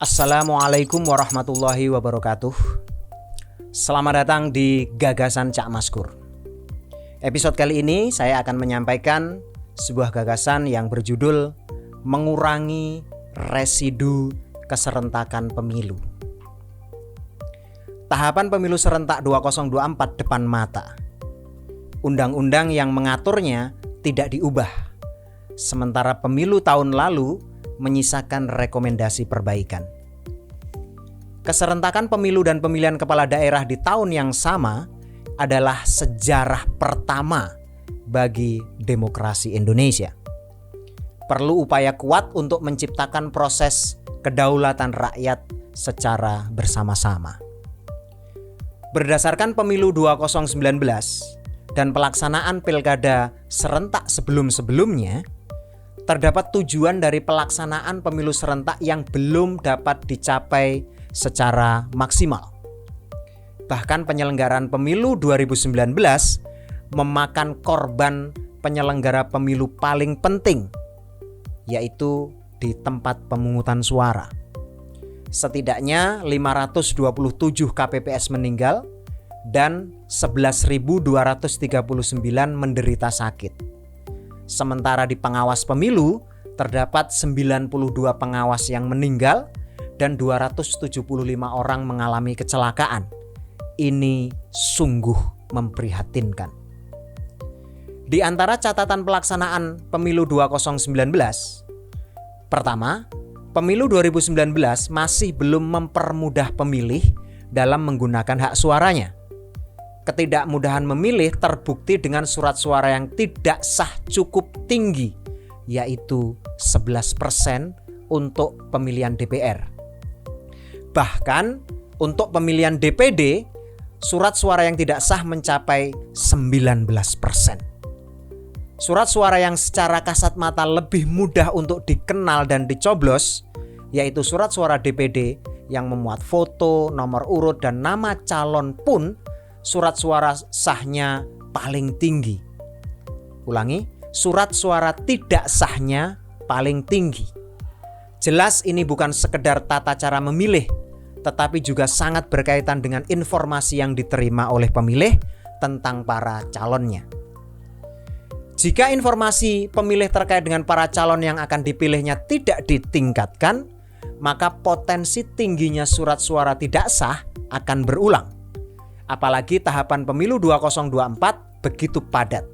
Assalamualaikum warahmatullahi wabarakatuh. Selamat datang di Gagasan Cak Maskur. Episode kali ini saya akan menyampaikan sebuah gagasan yang berjudul mengurangi residu keserentakan pemilu. Tahapan pemilu serentak 2024 depan mata. Undang-undang yang mengaturnya tidak diubah. Sementara pemilu tahun lalu menyisakan rekomendasi perbaikan. Keserentakan pemilu dan pemilihan kepala daerah di tahun yang sama adalah sejarah pertama bagi demokrasi Indonesia. Perlu upaya kuat untuk menciptakan proses kedaulatan rakyat secara bersama-sama. Berdasarkan pemilu 2019 dan pelaksanaan pilkada serentak sebelum-sebelumnya, terdapat tujuan dari pelaksanaan pemilu serentak yang belum dapat dicapai secara maksimal. Bahkan penyelenggaraan pemilu 2019 memakan korban penyelenggara pemilu paling penting, yaitu di tempat pemungutan suara. Setidaknya 527 KPPS meninggal dan 11.239 menderita sakit. Sementara di pengawas pemilu terdapat 92 pengawas yang meninggal dan 275 orang mengalami kecelakaan. Ini sungguh memprihatinkan. Di antara catatan pelaksanaan pemilu 2019, pertama, pemilu 2019 masih belum mempermudah pemilih dalam menggunakan hak suaranya. Ketidakmudahan memilih terbukti dengan surat suara yang tidak sah cukup tinggi, yaitu 11% untuk pemilihan DPR. Bahkan untuk pemilihan DPD, surat suara yang tidak sah mencapai 19%. Surat suara yang secara kasat mata lebih mudah untuk dikenal dan dicoblos, yaitu surat suara DPD yang memuat foto, nomor urut, dan nama calon pun surat suara sahnya paling tinggi. Ulangi, surat suara tidak sahnya paling tinggi. Jelas ini bukan sekedar tata cara memilih, tetapi juga sangat berkaitan dengan informasi yang diterima oleh pemilih tentang para calonnya. Jika informasi pemilih terkait dengan para calon yang akan dipilihnya tidak ditingkatkan, maka potensi tingginya surat suara tidak sah akan berulang. Apalagi tahapan pemilu 2024 begitu padat.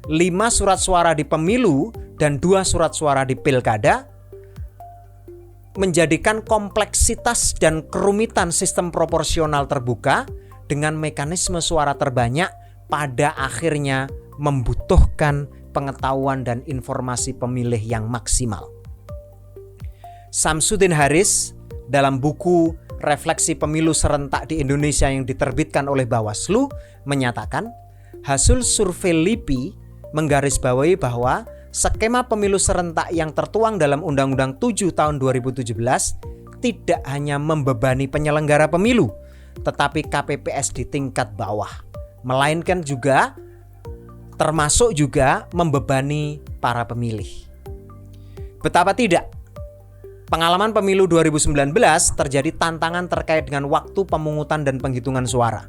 5 surat suara di pemilu dan 2 surat suara di pilkada menjadikan kompleksitas dan kerumitan sistem proporsional terbuka dengan mekanisme suara terbanyak pada akhirnya membutuhkan pengetahuan dan informasi pemilih yang maksimal. Samsudin Haris dalam buku Refleksi Pemilu Serentak di Indonesia yang diterbitkan oleh Bawaslu menyatakan hasil survei LIPI menggarisbawahi bahwa skema pemilu serentak yang tertuang dalam Undang-Undang 7 tahun 2017 tidak hanya membebani penyelenggara pemilu, tetapi KPPS di tingkat bawah, melainkan juga termasuk juga membebani para pemilih. Betapa tidak? Pengalaman pemilu 2019 terjadi tantangan terkait dengan waktu pemungutan dan penghitungan suara.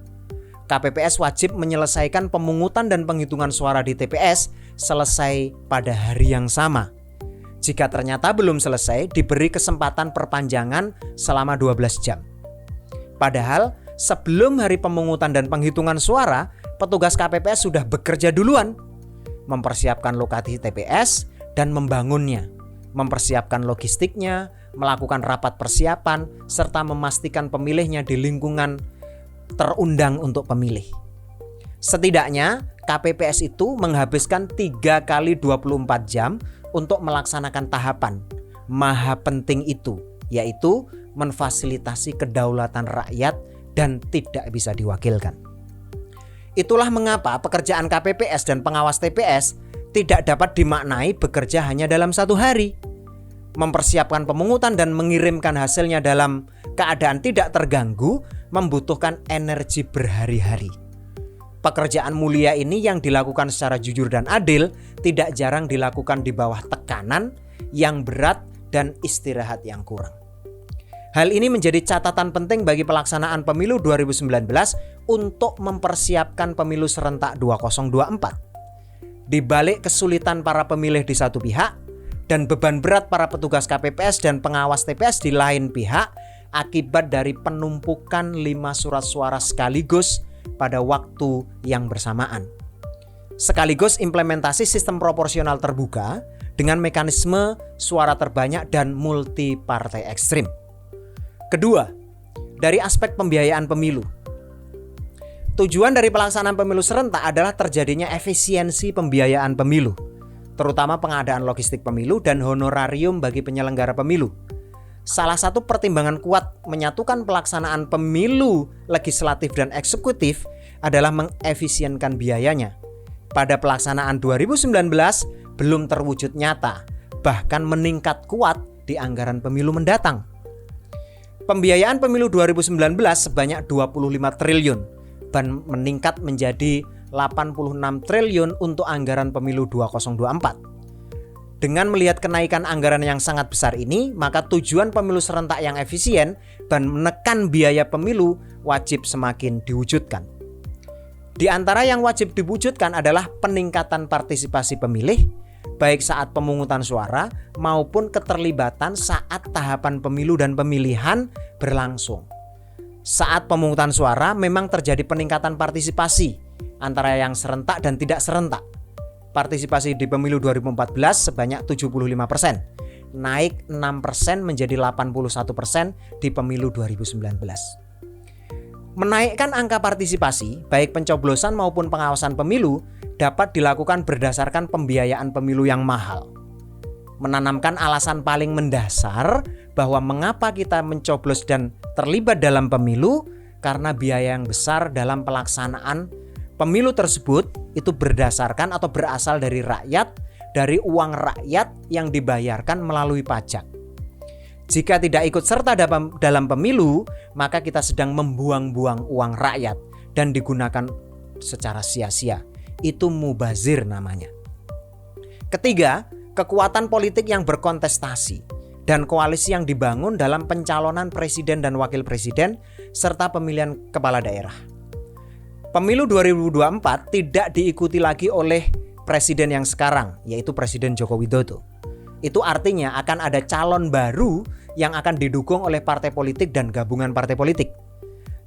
KPPS wajib menyelesaikan pemungutan dan penghitungan suara di TPS selesai pada hari yang sama. Jika ternyata belum selesai, diberi kesempatan perpanjangan selama 12 jam. Padahal sebelum hari pemungutan dan penghitungan suara, petugas KPPS sudah bekerja duluan, mempersiapkan lokasi TPS dan membangunnya, mempersiapkan logistiknya, melakukan rapat persiapan, serta memastikan pemilihnya di lingkungan terundang untuk pemilih. Setidaknya KPPS itu menghabiskan 3 kali 24 jam untuk melaksanakan tahapan maha penting itu, yaitu memfasilitasi kedaulatan rakyat dan tidak bisa diwakilkan. Itulah mengapa pekerjaan KPPS dan pengawas TPS tidak dapat dimaknai bekerja hanya dalam 1 hari. Mempersiapkan pemungutan dan mengirimkan hasilnya dalam keadaan tidak terganggu membutuhkan energi berhari-hari. Pekerjaan mulia ini yang dilakukan secara jujur dan adil tidak jarang dilakukan di bawah tekanan yang berat dan istirahat yang kurang. Hal ini menjadi catatan penting bagi pelaksanaan pemilu 2019 untuk mempersiapkan pemilu serentak 2024. Di balik kesulitan para pemilih di satu pihak dan beban berat para petugas KPPS dan pengawas TPS di lain pihak akibat dari penumpukan 5 surat suara sekaligus pada waktu yang bersamaan. Sekaligus implementasi sistem proporsional terbuka dengan mekanisme suara terbanyak dan multi partai ekstrim. Kedua, dari aspek pembiayaan pemilu. Tujuan dari pelaksanaan pemilu serentak adalah terjadinya efisiensi pembiayaan pemilu, terutama pengadaan logistik pemilu dan honorarium bagi penyelenggara pemilu. Salah satu pertimbangan kuat menyatukan pelaksanaan pemilu legislatif dan eksekutif adalah mengefisienkan biayanya. Pada pelaksanaan 2019 belum terwujud nyata, bahkan meningkat kuat di anggaran pemilu mendatang. Pembiayaan pemilu 2019 sebanyak 25 triliun dan meningkat menjadi 86 triliun untuk anggaran pemilu 2024. Dengan melihat kenaikan anggaran yang sangat besar ini, maka tujuan pemilu serentak yang efisien dan menekan biaya pemilu wajib semakin diwujudkan. Di antara yang wajib diwujudkan adalah peningkatan partisipasi pemilih, baik saat pemungutan suara maupun keterlibatan saat tahapan pemilu dan pemilihan berlangsung. Saat pemungutan suara memang terjadi peningkatan partisipasi antara yang serentak dan tidak serentak. Partisipasi di pemilu 2014 sebanyak 75%, naik 6% menjadi 81% di pemilu 2019. Menaikkan angka partisipasi, baik pencoblosan maupun pengawasan pemilu, dapat dilakukan berdasarkan pembiayaan pemilu yang mahal. Menanamkan alasan paling mendasar bahwa mengapa kita mencoblos dan terlibat dalam pemilu, karena biaya yang besar dalam pelaksanaan pemilu tersebut itu berdasarkan atau berasal dari rakyat, dari uang rakyat yang dibayarkan melalui pajak. Jika tidak ikut serta dalam pemilu, maka kita sedang membuang-buang uang rakyat dan digunakan secara sia-sia. Itu mubazir namanya. Ketiga, kekuatan politik yang berkontestasi dan koalisi yang dibangun dalam pencalonan presiden dan wakil presiden serta pemilihan kepala daerah. Pemilu 2024 tidak diikuti lagi oleh presiden yang sekarang, yaitu Presiden Joko Widodo. Itu artinya akan ada calon baru yang akan didukung oleh partai politik dan gabungan partai politik.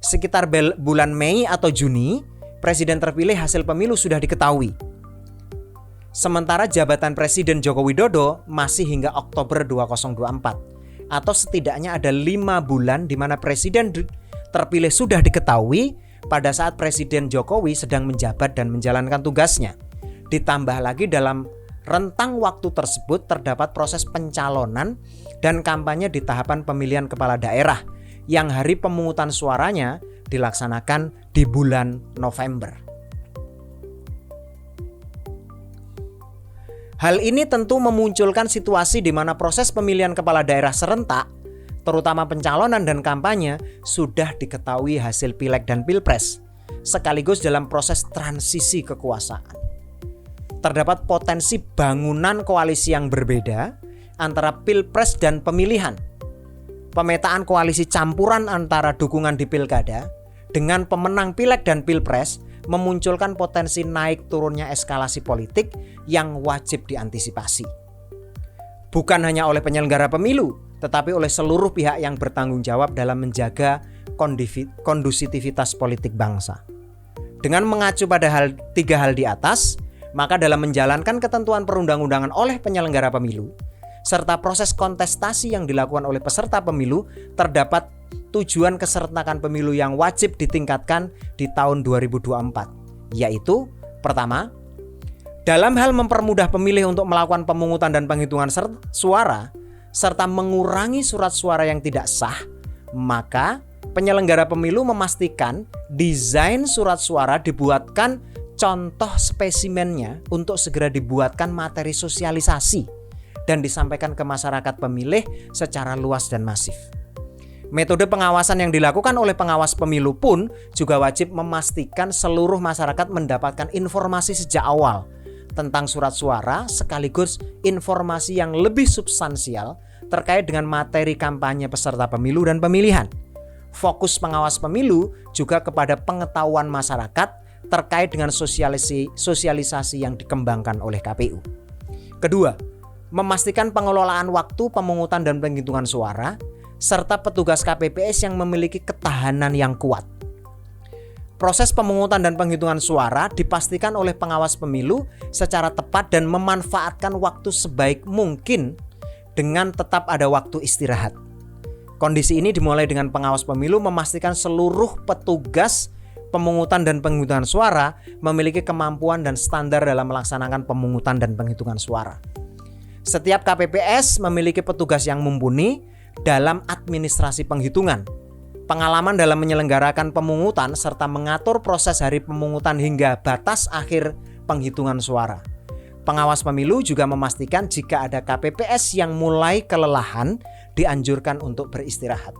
Sekitar bulan Mei atau Juni, presiden terpilih hasil pemilu sudah diketahui. Sementara jabatan Presiden Joko Widodo masih hingga Oktober 2024, atau setidaknya ada 5 bulan di mana presiden terpilih sudah diketahui pada saat Presiden Jokowi sedang menjabat dan menjalankan tugasnya. Ditambah lagi dalam rentang waktu tersebut terdapat proses pencalonan dan kampanye di tahapan pemilihan kepala daerah yang hari pemungutan suaranya dilaksanakan di bulan November. Hal ini tentu memunculkan situasi di mana proses pemilihan kepala daerah serentak, terutama pencalonan dan kampanye, sudah diketahui hasil pileg dan pilpres, sekaligus dalam proses transisi kekuasaan. Terdapat potensi bangunan koalisi yang berbeda antara pilpres dan pemilihan. Pemetaan koalisi campuran antara dukungan di pilkada dengan pemenang pileg dan pilpres memunculkan potensi naik turunnya eskalasi politik yang wajib diantisipasi. Bukan hanya oleh penyelenggara pemilu, tetapi oleh seluruh pihak yang bertanggung jawab dalam menjaga kondusivitas politik bangsa. Dengan mengacu pada 3 hal di atas, maka dalam menjalankan ketentuan perundang-undangan oleh penyelenggara pemilu, serta proses kontestasi yang dilakukan oleh peserta pemilu, terdapat tujuan keserentakan pemilu yang wajib ditingkatkan di tahun 2024, yaitu pertama, dalam hal mempermudah pemilih untuk melakukan pemungutan dan penghitungan suara, serta mengurangi surat suara yang tidak sah, maka penyelenggara pemilu memastikan desain surat suara dibuatkan contoh spesimennya untuk segera dibuatkan materi sosialisasi dan disampaikan ke masyarakat pemilih secara luas dan masif. Metode pengawasan yang dilakukan oleh pengawas pemilu pun juga wajib memastikan seluruh masyarakat mendapatkan informasi sejak awal tentang surat suara sekaligus informasi yang lebih substansial terkait dengan materi kampanye peserta pemilu dan pemilihan. Fokus pengawas pemilu juga kepada pengetahuan masyarakat terkait dengan sosialisasi yang dikembangkan oleh KPU. Kedua, memastikan pengelolaan waktu pemungutan dan penghitungan suara, serta petugas KPPS yang memiliki ketahanan yang kuat. Proses pemungutan dan penghitungan suara dipastikan oleh pengawas pemilu secara tepat dan memanfaatkan waktu sebaik mungkin dengan tetap ada waktu istirahat. Kondisi ini dimulai dengan pengawas pemilu memastikan seluruh petugas pemungutan dan penghitungan suara memiliki kemampuan dan standar dalam melaksanakan pemungutan dan penghitungan suara. Setiap KPPS memiliki petugas yang mumpuni dalam administrasi penghitungan, pengalaman dalam menyelenggarakan pemungutan, serta mengatur proses hari pemungutan hingga batas akhir penghitungan suara. Pengawas pemilu juga memastikan jika ada KPPS yang mulai kelelahan, dianjurkan untuk beristirahat.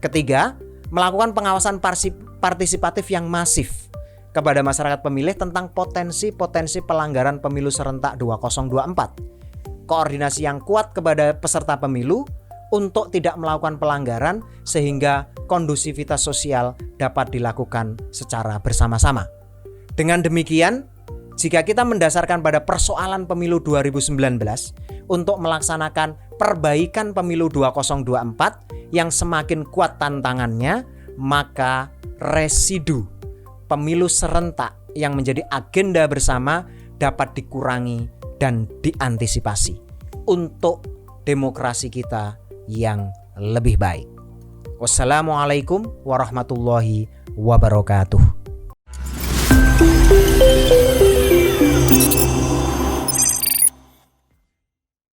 Ketiga, melakukan pengawasan partisipatif yang masif kepada masyarakat pemilih tentang potensi-potensi pelanggaran pemilu serentak 2024. Koordinasi yang kuat kepada peserta pemilu untuk tidak melakukan pelanggaran sehingga kondusivitas sosial dapat dilakukan secara bersama-sama. Dengan demikian, jika kita mendasarkan pada persoalan pemilu 2019 untuk melaksanakan perbaikan pemilu 2024 yang semakin kuat tantangannya, maka residu pemilu serentak yang menjadi agenda bersama dapat dikurangi dan diantisipasi untuk demokrasi kita yang lebih baik. Wassalamualaikum warahmatullahi wabarakatuh.